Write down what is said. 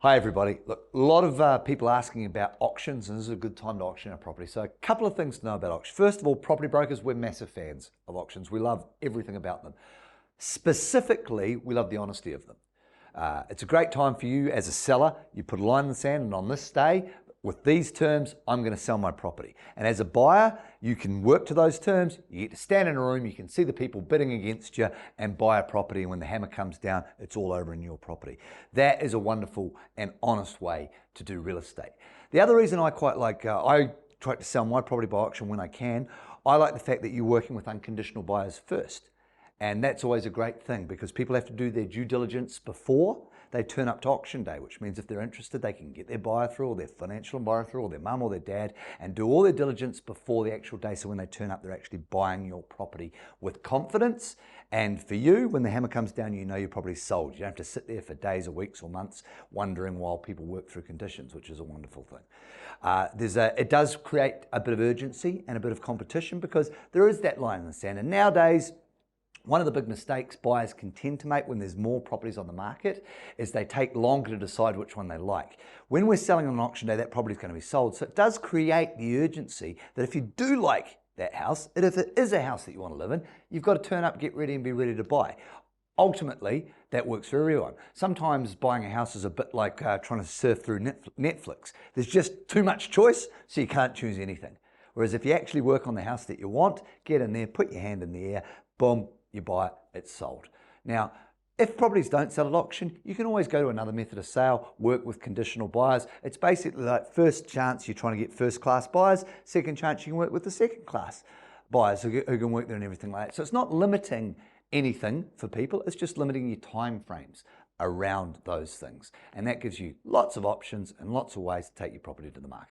Hi everybody. Look, a lot of people asking about auctions, and this is a good time to auction a property. So a couple of things to know about auctions. First of all, property brokers, we're massive fans of auctions. We love everything about them. Specifically, we love the honesty of them. It's a great time for you as a seller. You put a line in the sand, and on this day, with these terms, I'm going to sell my property. And as a buyer, you can work to those terms. You get to stand in a room, you can see the people bidding against you and buy a property. And when the hammer comes down, it's all over in your property. That is a wonderful and honest way to do real estate. The other reason I quite like, I try to sell my property by auction when I can. I like the fact that you're working with unconditional buyers first. And that's always a great thing because people have to do their due diligence before they turn up to auction day, which means if they're interested, they can get their buyer through or their financial buyer through or their mum or their dad and do all their diligence before the actual day. So when they turn up, they're actually buying your property with confidence. And for you, when the hammer comes down, you know your property's sold. You don't have to sit there for days or weeks or months wondering while people work through conditions, which is a wonderful thing. It does create a bit of urgency and a bit of competition because there is that line in the sand. And nowadays, one of the big mistakes buyers can tend to make when there's more properties on the market is they take longer to decide which one they like. When we're selling on an auction day, that property is going to be sold. So it does create the urgency that if you do like that house, and if it is a house that you want to live in, you've got to turn up, get ready and be ready to buy. Ultimately, that works for everyone. Sometimes buying a house is a bit like trying to surf through Netflix. There's just too much choice, so you can't choose anything. Whereas if you actually work on the house that you want, get in there, put your hand in the air, boom, you buy it, it's sold. Now, if properties don't sell at auction, you can always go to another method of sale, work with conditional buyers. It's basically like first chance you're trying to get first class buyers, second chance you can work with the second class buyers who can work there and everything like that. So it's not limiting anything for people, it's just limiting your time frames around those things. And that gives you lots of options and lots of ways to take your property to the market.